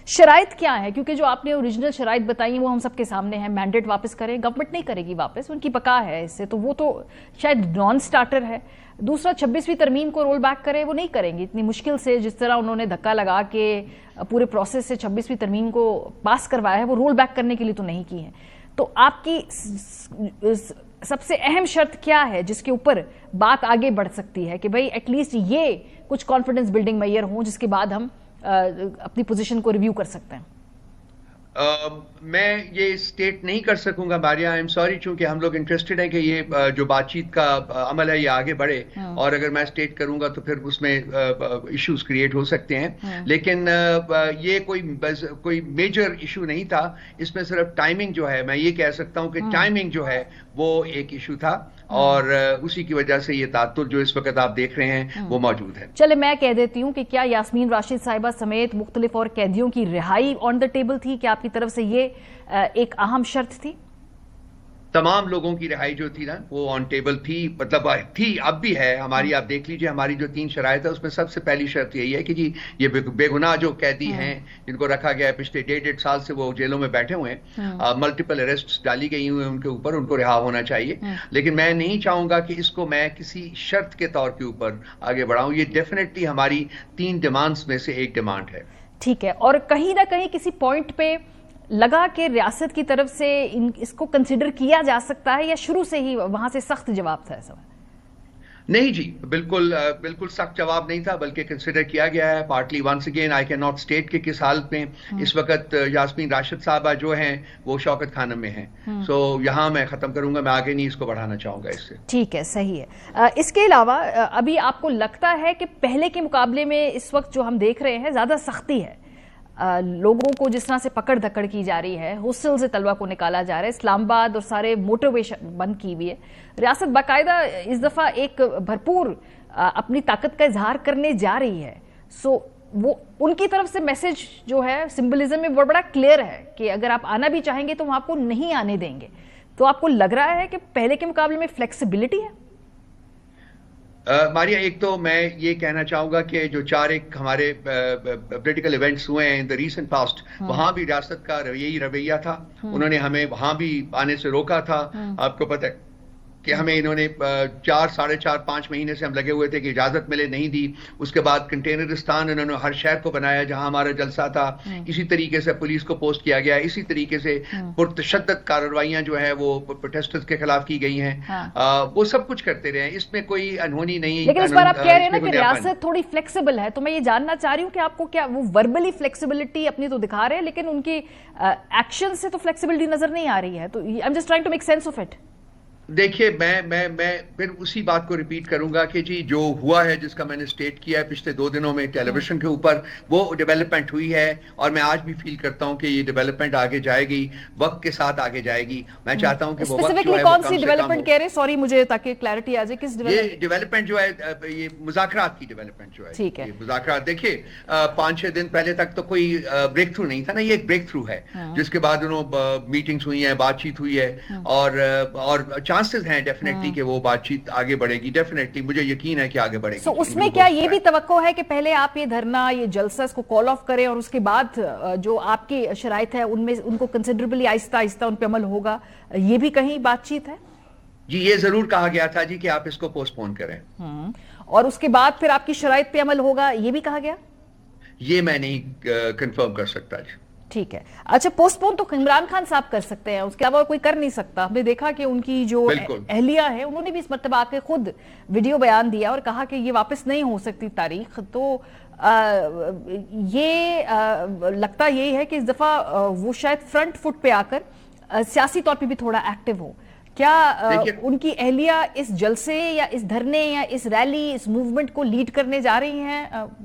शराइत क्या है, क्योंकि जो आपने ओरिजिनल शराइत बताई वो हम सबके सामने है। मैंडेट वापस करें, गवर्नमेंट नहीं करेगी वापस, उनकी पका है इससे, तो वो तो शायद नॉन स्टार्टर है। दूसरा 26वीं तरमीम को रोल बैक करें, वो नहीं करेंगे इतनी मुश्किल से, जिस तरह उन्होंने धक्का लगा के पूरे प्रोसेस से 26वीं तरमीम को पास करवाया है, वो रोल बैक करने के लिए तो नहीं की है। तो आपकी सबसे अहम शर्त क्या है जिसके ऊपर बात आगे बढ़ सकती है कि भाई एटलीस्ट ये कुछ कॉन्फिडेंस बिल्डिंग मेजर हो जिसके बाद हम अपनी पोजीशन को रिव्यू कर सकते हैं? मैं ये स्टेट नहीं कर सकूंगा मारिया, आई एम सॉरी, चूंकि हम लोग इंटरेस्टेड हैं कि ये जो बातचीत का अमल है ये आगे बढ़े, और अगर मैं स्टेट करूंगा तो फिर उसमें इश्यूज क्रिएट हो सकते हैं। लेकिन ये कोई मेजर इशू नहीं था, इसमें सिर्फ टाइमिंग जो है, मैं ये कह सकता हूं कि टाइमिंग जो है वो एक इशू था, और उसी की वजह से ये तात्तुर जो इस वक्त आप देख रहे हैं वो मौजूद है। चले मैं कह देती हूँ कि क्या यास्मीन राशिद साहिबा समेत मुख्तलिफ और कैदियों की रिहाई ऑन द टेबल थी? क्या आपकी तरफ से ये एक अहम शर्त थी? तमाम लोगों की रिहाई जो थी ना वो ऑन टेबल थी, मतलब थी, अब भी है हमारी। आप देख लीजिए हमारी जो 3 शराइत है उसमें सबसे पहली शर्त यही है कि जी ये बेगुनाह जो कैदी हैं जिनको रखा गया है, पिछले 1.5 साल से वो जेलों में बैठे हुए हैं, मल्टीपल अरेस्ट डाली गई हुई हैं उनके ऊपर, उनको रिहा होना चाहिए। लेकिन मैं नहीं चाहूंगा कि इसको मैं किसी शर्त के तौर के ऊपर आगे बढ़ाऊं। ये डेफिनेटली हमारी 3 डिमांड्स में से एक डिमांड है। ठीक है, और कहीं ना कहीं किसी पॉइंट पे लगा कि रियासत की तरफ से इसको कंसिडर किया जा सकता है, या शुरू से ही वहां से सख्त जवाब था ऐसा? नहीं जी, बिल्कुल सख्त जवाब नहीं था, बल्कि कंसिडर किया गया है। Partly once again I can not state के किस हालत में इस वक्त यास्मीन राशिद साहबा जो हैं वो शौकत खानम में हैं। सो यहाँ मैं खत्म करूंगा, मैं आगे नहीं इसको बढ़ाना चाहूंगा इससे। ठीक है, सही है। इसके अलावा अभी आपको लगता है कि पहले के मुकाबले में इस वक्त जो हम देख रहे हैं ज्यादा सख्ती है, लोगों को जिस तरह से पकड़ धकड़ की जा रही है, हॉस्टल से तलवा को निकाला जा रहा है, इस्लामाबाद और सारे मोटरवे बंद की हुई है, रियासत बाकायदा इस दफा एक भरपूर अपनी ताकत का इजहार करने जा रही है। सो वो उनकी तरफ से मैसेज जो है सिंबलिज्म में बड़ा क्लियर है कि अगर आप आना भी चाहेंगे तो हम आपको नहीं आने देंगे। तो आपको लग रहा है कि पहले के मुकाबले में फ्लेक्सिबिलिटी है? मारिया, एक तो मैं ये कहना चाहूंगा कि जो 4 एक हमारे पॉलिटिकल इवेंट्स हुए हैं इन द रीसेंट पास्ट, वहां भी रियासत का यही रवैया था। उन्होंने हमें वहां भी आने से रोका था। आपको पता है कि हमें इन्होंने 4, 4.5, 5 महीने से हम लगे हुए थे कि इजाजत मिले, नहीं दी। उसके बाद कंटेनरिस्तान इन्होंने हर शहर को बनाया जहां हमारा जलसा था, इसी तरीके से पुलिस को पोस्ट किया गया, इसी तरीके से पुरतशद्दत कार्रवाइयां जो है वो प्रोटेस्टर्स के खिलाफ की गई हैं। वो सब कुछ करते रहे, इसमें कोई अनहोनी नहीं। लेकिन इस बार आप कह रहे हैं ना कि रियासत थोड़ी फ्लेक्सिबल है, तो मैं ये जानना चाह रही हूँ कि आपको क्या वो वर्बली फ्लेक्सिबिलिटी अपनी तो दिखा रहे हैं, लेकिन उनकी एक्शन से तो फ्लेक्सिबिलिटी नजर नहीं आ रही है। तो I am just trying to make sense of it. देखिए, मैं फिर उसी बात को रिपीट करूंगा कि जी जो हुआ है, जिसका मैंने स्टेट किया है पिछले 2 दिनों में टेलीविजन के ऊपर, वो डेवलपमेंट हुई है, और मैं आज भी फील करता हूं कि ये डेवलपमेंट आगे जाएगी, वक्त के साथ आगे जाएगी। मैं चाहता हूं कि वो वक्त जो है कौन सी डेवलपमेंट कह रहे हैं? सॉरी, मुझे ताकि क्लैरिटी आ जाए, किस ये डेवलपमेंट जो है, ये मुज़ाकरात की डेवलपमेंट जो है। ठीक है, मुज़ाकरात देखिए 5-6 दिन पहले तक तो कोई ब्रेक थ्रू नहीं था ना, ये एक ब्रेक थ्रू है, जिसके बाद उन्होंने मीटिंग्स हुई है, बातचीत हुई है, और चांसेस हैं डेफिनेटली कि वो बातचीत आगे बढ़ेगी। डेफिनेटली मुझे यकीन है कि आगे बढ़ेगी। So, उसमें क्या ये भी तवक्को है कि पहले आप ये धरना, ये जलसा को कॉल ऑफ करें, और उसके बाद जो आपकी शराइत है उनमें उनको कंसिडरेबली आहिस्ता आहिस्ता उन पे अमल होगा? ये भी कहीं बातचीत है? जी, ये जरूर कहा गया था जी कि आप इसको पोस्टपोन करें, और उसके बाद फिर आपकी शराइत पे अमल होगा, ये भी कहा गया? ये मैं नहीं कंफर्म कर सकता जी। ठीक है, अच्छा, पोस्टपोन तो इमरान खान साहब कर सकते हैं, उसके अलावा कोई कर नहीं सकता। हमने देखा कि उनकी जो अहलिया है उन्होंने भी इस मरतबा आके खुद वीडियो बयान दिया और कहा कि ये वापस नहीं हो सकती तारीख। तो ये लगता यही है कि इस दफा वो शायद फ्रंट फुट पे आकर सियासी तौर पे भी थोड़ा एक्टिव हो। क्या उनकी अहलिया इस जलसे या इस धरने या इस रैली, इस मूवमेंट को लीड करने जा रही हैं?